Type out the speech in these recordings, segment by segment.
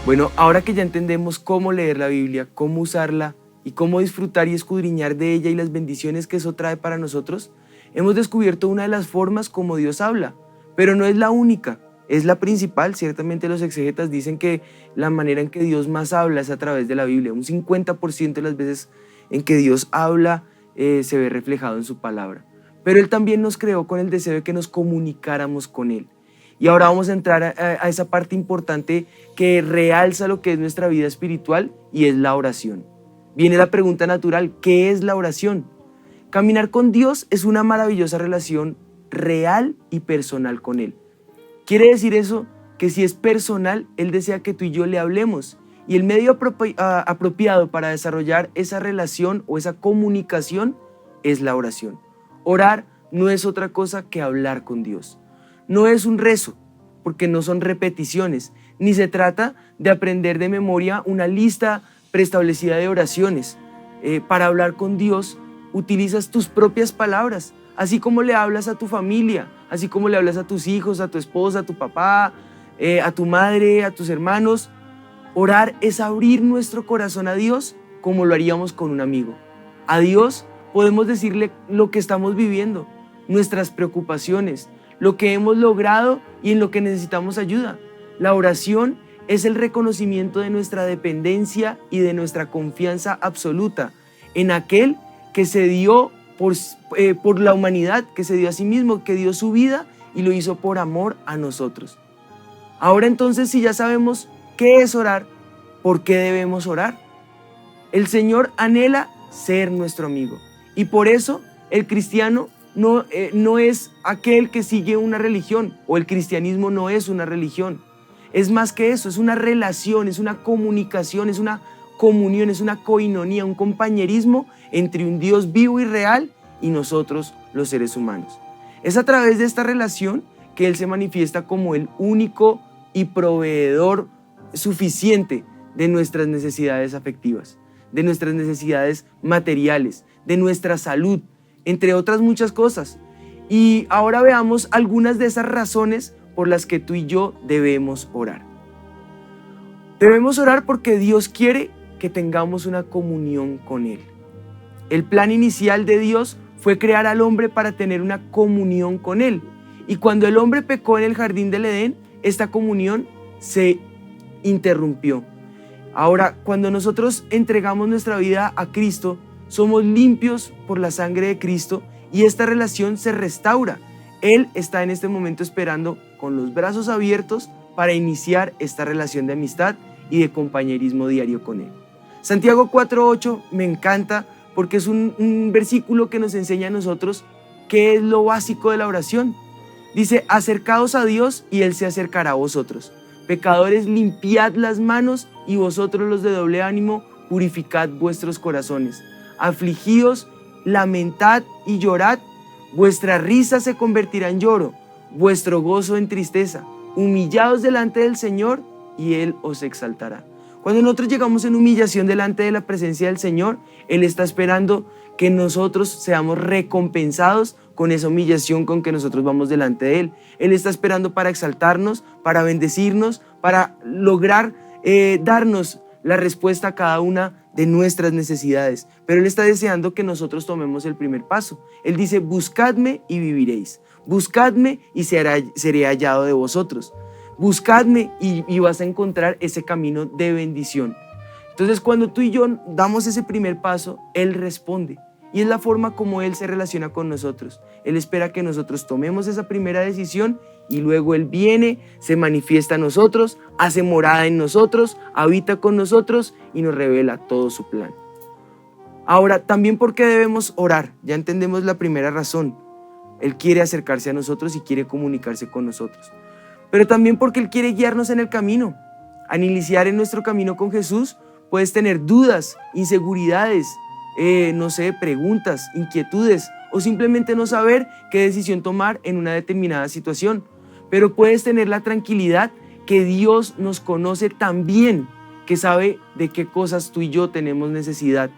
Bueno, ahora que ya entendemos cómo leer la Biblia, cómo usarla y cómo disfrutar y escudriñar de ella y las bendiciones que eso trae para nosotros, hemos descubierto una de las formas como Dios habla, pero no es la única, es la principal. Ciertamente los exegetas dicen que la manera en que Dios más habla es a través de la Biblia. Un 50% de las veces en que Dios habla se ve reflejado en su palabra. Pero Él también nos creó con el deseo de que nos comunicáramos con Él. Y ahora vamos a entrar a esa parte importante que realza lo que es nuestra vida espiritual, y es la oración. Viene la pregunta natural: ¿qué es la oración? Caminar con Dios es una maravillosa relación real y personal con Él. Quiere decir eso que si es personal, Él desea que tú y yo le hablemos. Y el medio apropiado para desarrollar esa relación o esa comunicación es la oración. Orar no es otra cosa que hablar con Dios. No es un rezo, porque no son repeticiones, ni se trata de aprender de memoria una lista preestablecida de oraciones. Para hablar con Dios utilizas tus propias palabras, así como le hablas a tu familia, así como le hablas a tus hijos, a tu esposa, a tu papá, a tu madre, a tus hermanos. Orar es abrir nuestro corazón a Dios como lo haríamos con un amigo. A Dios podemos decirle lo que estamos viviendo, nuestras preocupaciones, lo que hemos logrado y en lo que necesitamos ayuda. La oración es el reconocimiento de nuestra dependencia y de nuestra confianza absoluta en aquel que se dio por la humanidad, que se dio a sí mismo, que dio su vida y lo hizo por amor a nosotros. Ahora entonces, si ya sabemos qué es orar, ¿por qué debemos orar? El Señor anhela ser nuestro amigo, y por eso el cristiano no es aquel que sigue una religión, o el cristianismo no es una religión. Es más que eso, es una relación, es una comunicación, es una comunión, es una coinonía, un compañerismo entre un Dios vivo y real y nosotros, los seres humanos. Es a través de esta relación que Él se manifiesta como el único y proveedor suficiente de nuestras necesidades afectivas, de nuestras necesidades materiales, de nuestra salud, entre otras muchas cosas. Y ahora veamos algunas de esas razones por las que tú y yo debemos orar. Debemos orar porque Dios quiere que tengamos una comunión con Él. El plan inicial de Dios fue crear al hombre para tener una comunión con Él. Y cuando el hombre pecó en el jardín del Edén, esta comunión se interrumpió. Ahora, cuando nosotros entregamos nuestra vida a Cristo, somos limpios por la sangre de Cristo y esta relación se restaura. Él está en este momento esperando con los brazos abiertos para iniciar esta relación de amistad y de compañerismo diario con Él. Santiago 4:8 me encanta porque es un versículo que nos enseña a nosotros qué es lo básico de la oración. Dice: acercaos a Dios y Él se acercará a vosotros. Pecadores, limpiad las manos, y vosotros los de doble ánimo, purificad vuestros corazones. Afligíos, lamentad y llorad. Vuestra risa se convertirá en lloro, vuestro gozo en tristeza. Humillaos delante del Señor y Él os exaltará. Cuando nosotros llegamos en humillación delante de la presencia del Señor, Él está esperando que nosotros seamos recompensados con esa humillación con que nosotros vamos delante de Él. Él está esperando para exaltarnos, para bendecirnos, para lograr darnos la respuesta a cada una de nuestras necesidades. Pero Él está deseando que nosotros tomemos el primer paso. Él dice: buscadme y viviréis. Buscadme y seré hallado de vosotros. Buscadme y vas a encontrar ese camino de bendición. Entonces, cuando tú y yo damos ese primer paso, Él responde. Y es la forma como Él se relaciona con nosotros. Él espera que nosotros tomemos esa primera decisión y luego Él viene, se manifiesta a nosotros, hace morada en nosotros, habita con nosotros y nos revela todo su plan. Ahora, también, ¿por qué debemos orar? Ya entendemos la primera razón. Él quiere acercarse a nosotros y quiere comunicarse con nosotros. Pero también porque Él quiere guiarnos en el camino. Al iniciar en nuestro camino con Jesús, puedes tener dudas, inseguridades, preguntas, inquietudes, o simplemente no saber qué decisión tomar en una determinada situación. Pero puedes tener la tranquilidad que Dios nos conoce tan bien, que sabe de qué cosas tú y yo tenemos necesidad,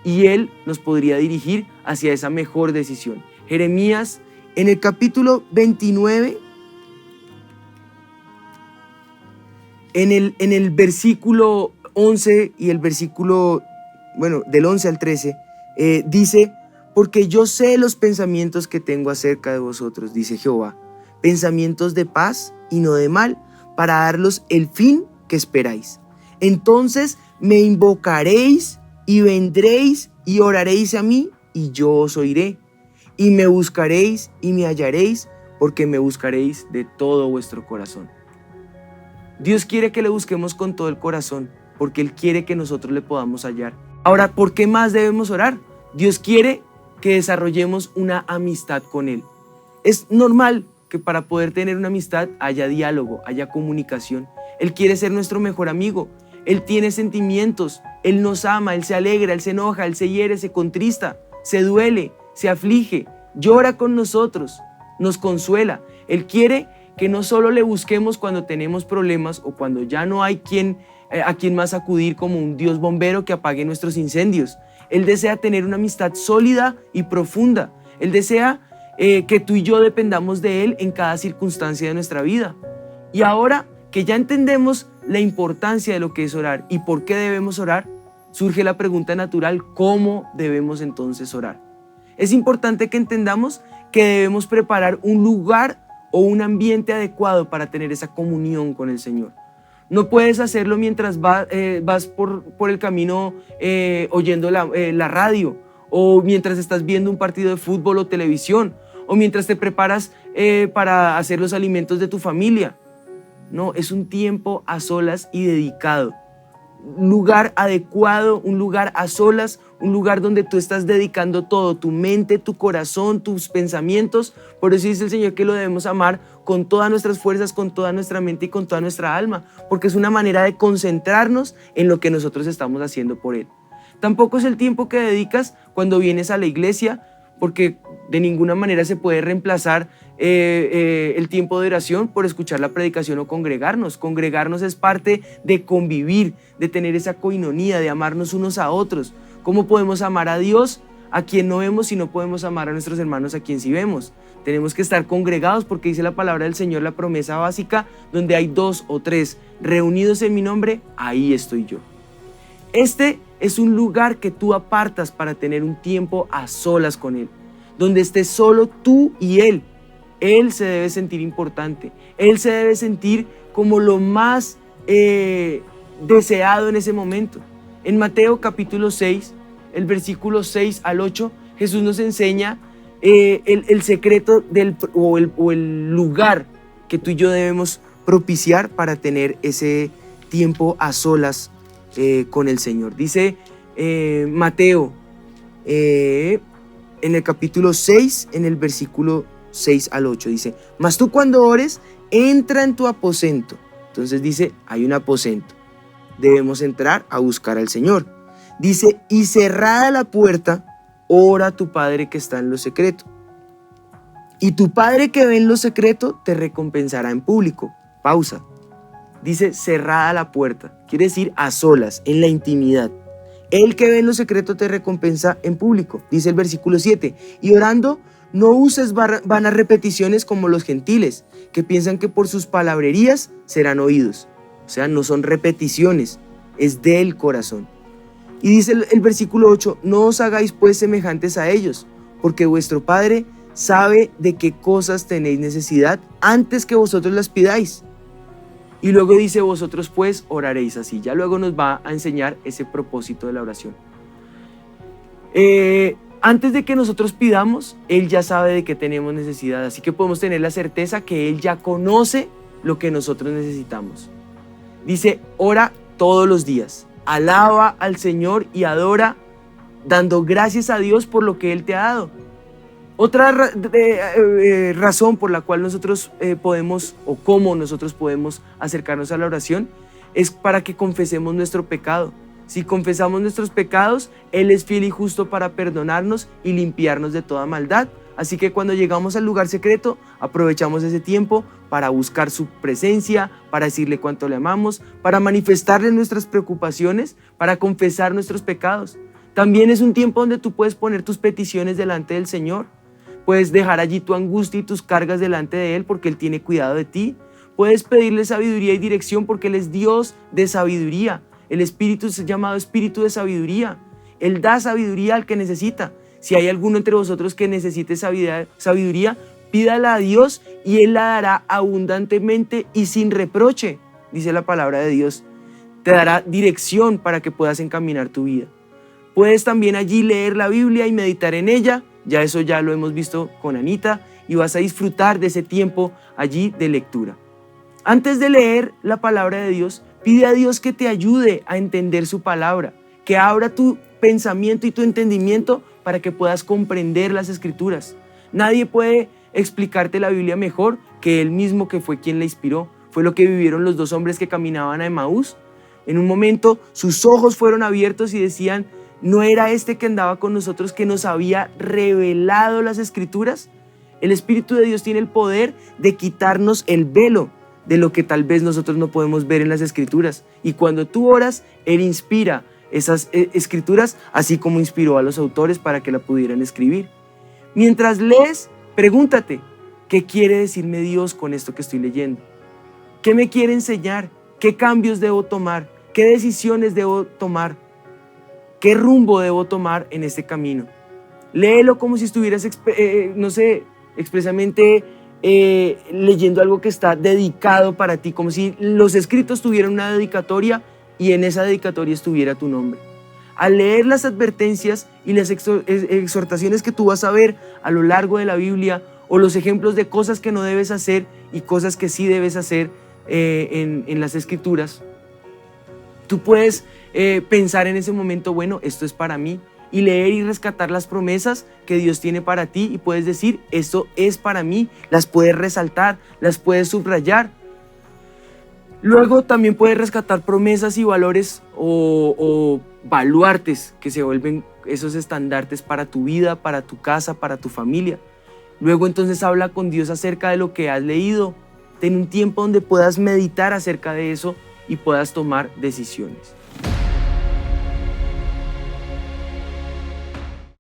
y Él nos podría dirigir hacia esa mejor decisión. Jeremías, en el capítulo 29, En el versículo 11 y el versículo, del 11 al 13, dice, porque yo sé los pensamientos que tengo acerca de vosotros, dice Jehová, pensamientos de paz y no de mal, para daros el fin que esperáis. Entonces me invocaréis y vendréis y oraréis a mí y yo os oiré. Y me buscaréis y me hallaréis, porque me buscaréis de todo vuestro corazón. Dios quiere que le busquemos con todo el corazón, porque Él quiere que nosotros le podamos hallar. Ahora, ¿por qué más debemos orar? Dios quiere que desarrollemos una amistad con Él. Es normal que para poder tener una amistad haya diálogo, haya comunicación. Él quiere ser nuestro mejor amigo. Él tiene sentimientos, Él nos ama, Él se alegra, Él se enoja, Él se hiere, se contrista, se duele, se aflige, llora con nosotros, nos consuela. Él quiere que no solo le busquemos cuando tenemos problemas o cuando ya no hay a quien más acudir como un Dios bombero que apague nuestros incendios. Él desea tener una amistad sólida y profunda. Él desea que tú y yo dependamos de Él en cada circunstancia de nuestra vida. Y ahora que ya entendemos la importancia de lo que es orar y por qué debemos orar, surge la pregunta natural, ¿cómo debemos entonces orar? Es importante que entendamos que debemos preparar un lugar o un ambiente adecuado para tener esa comunión con el Señor. No puedes hacerlo mientras vas por el camino oyendo la radio, o mientras estás viendo un partido de fútbol o televisión, o mientras te preparas para hacer los alimentos de tu familia. No, es un tiempo a solas y dedicado. Un lugar adecuado, un lugar a solas, un lugar donde tú estás dedicando todo, tu mente, tu corazón, tus pensamientos. Por eso dice el Señor que lo debemos amar con todas nuestras fuerzas, con toda nuestra mente y con toda nuestra alma, porque es una manera de concentrarnos en lo que nosotros estamos haciendo por Él. Tampoco es el tiempo que dedicas cuando vienes a la iglesia, porque de ninguna manera se puede reemplazar el tiempo de oración por escuchar la predicación o congregarnos. Congregarnos es parte de convivir, de tener esa coinonía, de amarnos unos a otros. ¿Cómo podemos amar a Dios a quien no vemos si no podemos amar a nuestros hermanos a quien sí vemos? Tenemos que estar congregados porque dice la palabra del Señor, la promesa básica, donde hay 2 o 3 reunidos en mi nombre, ahí estoy yo. Este es un lugar que tú apartas para tener un tiempo a solas con Él, donde estés solo tú y Él. Él se debe sentir importante, Él se debe sentir como lo más deseado en ese momento. En Mateo capítulo 6, el versículo 6 al 8, Jesús nos enseña el secreto o el lugar que tú y yo debemos propiciar para tener ese tiempo a solas con el Señor. Dice Mateo en el capítulo 6, en el versículo 6 al 8, dice, mas tú cuando ores, entra en tu aposento. Entonces dice, hay un aposento. Debemos entrar a buscar al Señor. Dice, y cerrada la puerta, ora a tu Padre que está en lo secreto. Y tu Padre que ve en lo secreto te recompensará en público. Pausa. Dice, cerrada la puerta. Quiere decir a solas, en la intimidad. El que ve en lo secreto te recompensa en público. Dice el versículo 7. Y orando, no uses vanas repeticiones como los gentiles, que piensan que por sus palabrerías serán oídos. O sea, no son repeticiones, es del corazón. Y dice el versículo 8, no os hagáis pues semejantes a ellos, porque vuestro Padre sabe de qué cosas tenéis necesidad antes que vosotros las pidáis. Y luego dice, vosotros pues oraréis así. Ya luego nos va a enseñar ese propósito de la oración. Antes de que nosotros pidamos, Él ya sabe de qué tenemos necesidad. Así que podemos tener la certeza que Él ya conoce lo que nosotros necesitamos. Dice, ora todos los días. Alaba al Señor y adora, dando gracias a Dios por lo que Él te ha dado. Otra razón por la cual nosotros podemos, o cómo nosotros podemos acercarnos a la oración, es para que confesemos nuestro pecado. Si confesamos nuestros pecados, Él es fiel y justo para perdonarnos y limpiarnos de toda maldad. Así que cuando llegamos al lugar secreto, aprovechamos ese tiempo para buscar su presencia, para decirle cuánto le amamos, para manifestarle nuestras preocupaciones, para confesar nuestros pecados. También es un tiempo donde tú puedes poner tus peticiones delante del Señor. Puedes dejar allí tu angustia y tus cargas delante de Él porque Él tiene cuidado de ti. Puedes pedirle sabiduría y dirección porque Él es Dios de sabiduría. El Espíritu es llamado Espíritu de sabiduría. Él da sabiduría al que necesita. Si hay alguno entre vosotros que necesite sabiduría, pídala a Dios y Él la dará abundantemente y sin reproche, dice la palabra de Dios. Te dará dirección para que puedas encaminar tu vida. Puedes también allí leer la Biblia y meditar en ella. Eso ya lo hemos visto con Anita y vas a disfrutar de ese tiempo allí de lectura. Antes de leer la palabra de Dios, pide a Dios que te ayude a entender su palabra, que abra tu pensamiento y tu entendimiento para que puedas comprender las Escrituras. Nadie puede explicarte la Biblia mejor que Él mismo, que fue quien la inspiró. Fue lo que vivieron los 2 hombres que caminaban a Emaús. En un momento sus ojos fueron abiertos y decían: ¿no era este que andaba con nosotros que nos había revelado las Escrituras? El Espíritu de Dios tiene el poder de quitarnos el velo de lo que tal vez nosotros no podemos ver en las Escrituras. Y cuando tú oras, Él inspira esas Escrituras, así como inspiró a los autores para que la pudieran escribir. Mientras lees, pregúntate: ¿qué quiere decirme Dios con esto que estoy leyendo? ¿Qué me quiere enseñar? ¿Qué cambios debo tomar? ¿Qué decisiones debo tomar? ¿Qué rumbo debo tomar en este camino? Léelo como si estuvieras, expresamente leyendo algo que está dedicado para ti, como si los escritos tuvieran una dedicatoria y en esa dedicatoria estuviera tu nombre. Al leer las advertencias y las exhortaciones que tú vas a ver a lo largo de la Biblia, o los ejemplos de cosas que no debes hacer y cosas que sí debes hacer en las Escrituras, tú puedes pensar en ese momento: bueno, esto es para mí, y leer y rescatar las promesas que Dios tiene para ti, y puedes decir: esto es para mí. Las puedes resaltar, las puedes subrayar. Luego también puedes rescatar promesas y valores o baluartes que se vuelven esos estandartes para tu vida, para tu casa, para tu familia. Luego entonces habla con Dios acerca de lo que has leído. Ten un tiempo donde puedas meditar acerca de eso y puedas tomar decisiones.